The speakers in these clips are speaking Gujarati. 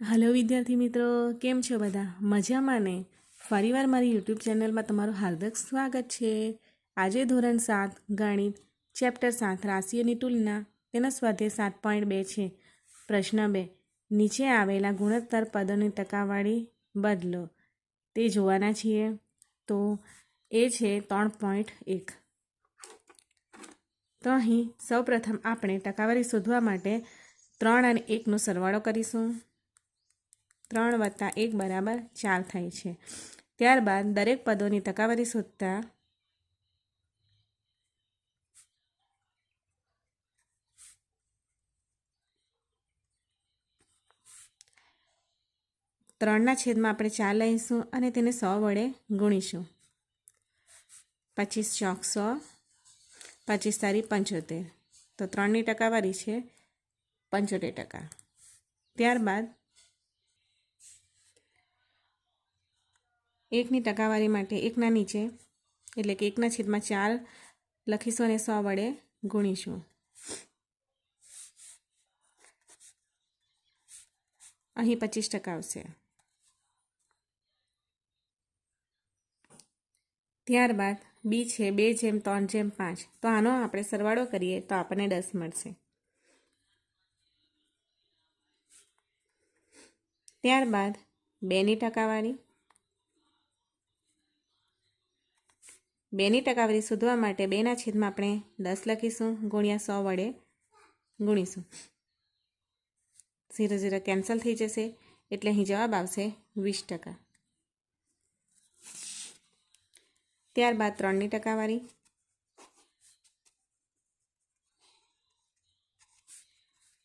હલો વિદ્યાર્થી મિત્રો, કેમ છો બધા? મજામાં ને? ફરીવાર મારી યુટ્યુબ ચેનલમાં તમારું હાર્દિક સ્વાગત છે. આજે ધોરણ 7 ગણિત ચેપ્ટર 7 રાશિઓની તુલના તેનો સ્વાધ્યાય 7.2 છે. પ્રશ્ન 2, નીચે આવેલા ગુણોત્તર પદોની ટકાવારી બદલો. તે જોવાના છીએ. તો એ છે 3.1. તો અહીં સૌપ્રથમ આપણે ટકાવારી શોધવા માટે 3 અને 1નો સરવાળો કરીશું. 3 + 1 = 4 થાય છે. ત્યારબાદ દરેક પદોની ટકાવારી શોધતા ત્રણના છેદમાં આપણે 4 લઈશું અને તેને 100 વડે ગુણીશું. 25 ચોક 100, 25 તારી 75. તો 3ની ટકાવારી છે 75%. ત્યારબાદ 1ની ટકાવારી માટે 1ના નીચે એટલે કે 1/4 લખીશું અને 100 વડે ગુણીશું. અહીં 25% આવશે. ત્યારબાદ બી છે 2/3/5. તો આનો આપણે સરવાળો કરીએ તો આપણને 10 મળશે. ત્યારબાદ 2ની ટકાવારી. 2ની ટકાવારી શોધવા માટે 2ના છેદમાં આપણે 10 લખીશું ગુણ્યા 100 વડે ગુણીશું. 0 0 કેન્સલ થઈ જશે એટલે અહીં જવાબ આવશે 20%. ત્યારબાદ 3ની ટકાવારી.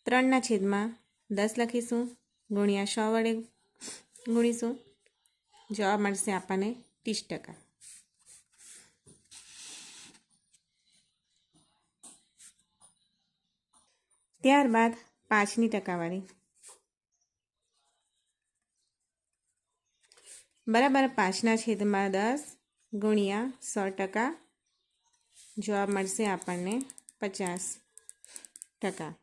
3ના છેદમાં 10 લખીશું ગુણ્યા 100 વડે ગુણીશું. જવાબ મળશે આપણને 30%. ત્યારબાદ 5ની ટકાવારી. બરાબર 5ના છેદમાં 10 ગુણ્યા 100%. જવાબ મળશે આપણને 50%.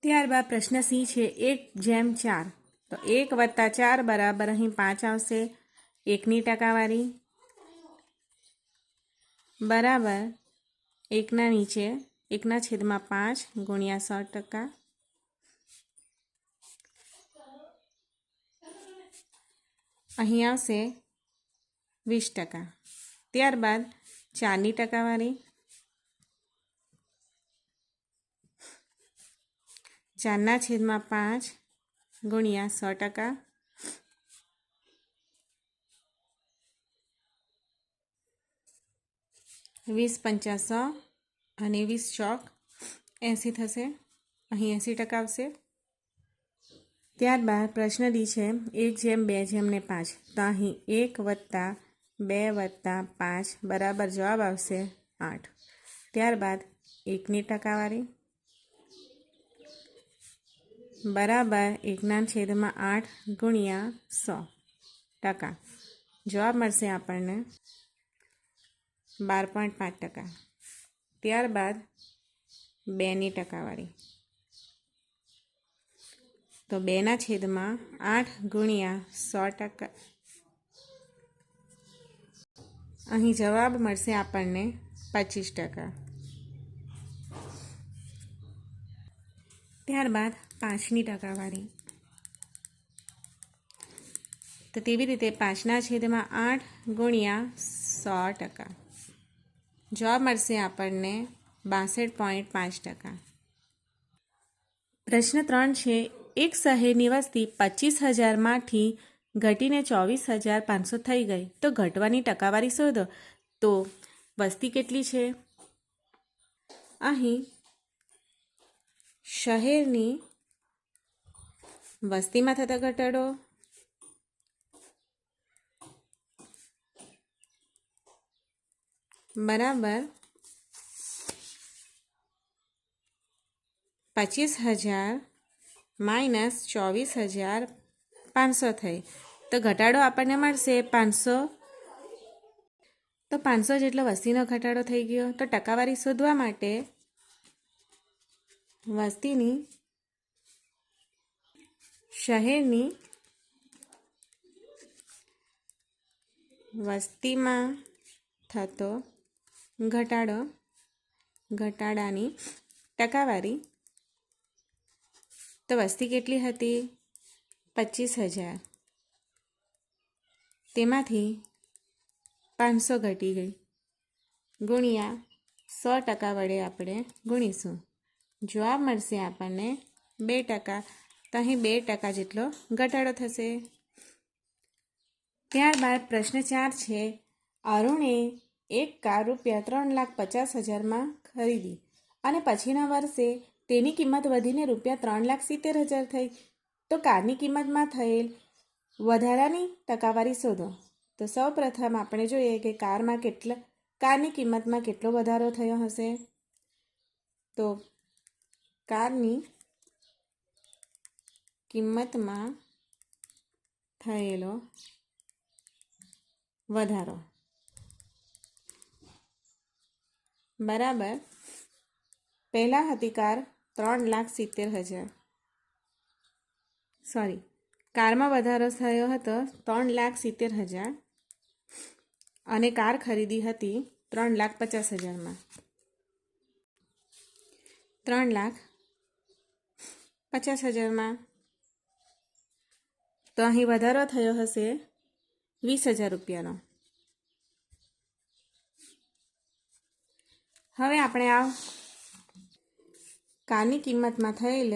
ત્યારબાદ પ્રશ્ન સી છે 1/4. તો 1 + 4 બરાબર અહીં 5 આવશે. 1ની ટકાવારી બરાબર 1ના નીચે 1/5 ગુણ્યા 100%. અહીં આવશે 20%. ત્યારબાદ 4ની ટકાવારી. 4/5 ગુણ્યા 100%. વીસ પંચા 100 અને 20 ચોક 80 થશે. અહીં 80% આવશે. ત્યારબાદ પ્રશ્ન ડી છે 1/2/5. તો અહીં 1 + 2 + 5 બરાબર જવાબ આવશે 8. ત્યારબાદ 1ની ટકાવારી બરાબર 1/8 ગુણ્યા 100%. જવાબ મળશે આપણને 12.5%. ત્યારબાદ 2ની ટકાવારી. તો 2/8 ગુણ્યા 100%. અહીં જવાબ મળશે આપણને 25%. ત્યારબાદ 5ની ટકાવારી. તો તેવી રીતે 5/8 ગુણ્યા 100%. જવાબ મળશે આપણને 62.5%. પ્રશ્ન 3 છે એક શહેરની વસ્તી 25,000માંથી ઘટીને 24,500 થઈ ગઈ. તો ઘટવાની ટકાવારી શોધો. તો વસ્તી કેટલી છે? અહીં શહેરની વસ્તીમાં થતો ઘટાડો બરાબર 25,000 - 24,500 થઈ. તો ઘટાડો આપણને મળશે 500. તો 500 જેટલો વસ્તીનો ઘટાડો થઈ ગયો. તો ટકાવારી શોધવા માટે વસ્તીની શહેરની વસ્તીમાં થતો ઘટાડાની ટકાવારી, તો વસ્તી કેટલી હતી? 25,000, તેમાંથી 500 ઘટી ગઈ, ગુણ્યા 100% વડે આપણે ગુણીશું. જવાબ મળશે આપણને 2%. તો અહીં 2% જેટલો ઘટાડો થશે. ત્યારબાદ પ્રશ્ન 4 છે, અરુણે એક કાર ₹3,50,000 ખરીદી અને પછીના વર્ષે તેની કિંમત વધીને ₹3,70,000 થઈ. તો કારની કિંમતમાં થયેલ વધારાની ટકાવારી શોધો. તો સૌ પ્રથમ આપણે જોઈએ કે કારની કિંમતમાં કેટલો વધારો થયો હશે. તો કારની કિંમતમાં થયેલો વધારો બરાબર, પહેલાં હતી કાર 3,70,000, કારમાં વધારો થયો હતો 3,70,000 અને કાર ખરીદી હતી 3,50,000માં. 3,50,000માં તો અહીં વધારો થયો હશે 20,000 રૂપિયાનો. હવે આપણે આ કારની કિંમતમાં થયેલ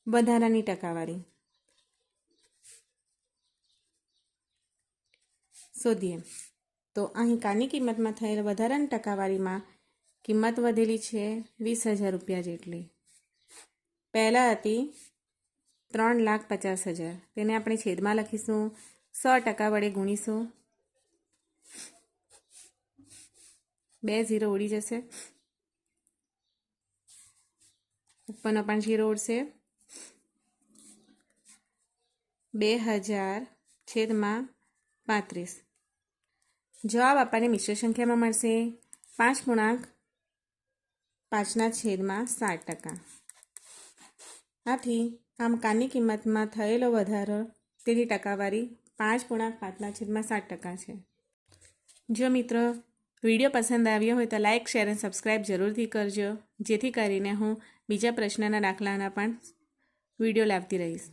વધારાની ટકાવારી શોધીએ. તો અહીં કારની કિંમતમાં થયેલ વધારાની ટકાવારીમાં કિંમત વધેલી છે 20,000 રૂપિયા જેટલી. પહેલાં હતી 3,50,000, તેને આપણે છેદમાં લખીશું, 100% વડે ગુણીશું, 2 0 ઉડી જશે, ઉપરનો પણ 0 ઉડશે. 2,000/35. જવાબ આપણને મિશ્ર સંખ્યામાં મળશે 5/5/60%. આથી આમ કારની કિંમતમાં થયેલો વધારો તેની ટકાવારી 5/5/60% છે. જો મિત્રો વિડીયો પસંદ આવ્યો હોય તો લાઇક, શેર અને સબસ્ક્રાઈબ જરૂરથી કરજો, જેથી કરીને હું બીજા પ્રશ્નના દાખલાના પણ વિડીયો લાવતી રહીશ.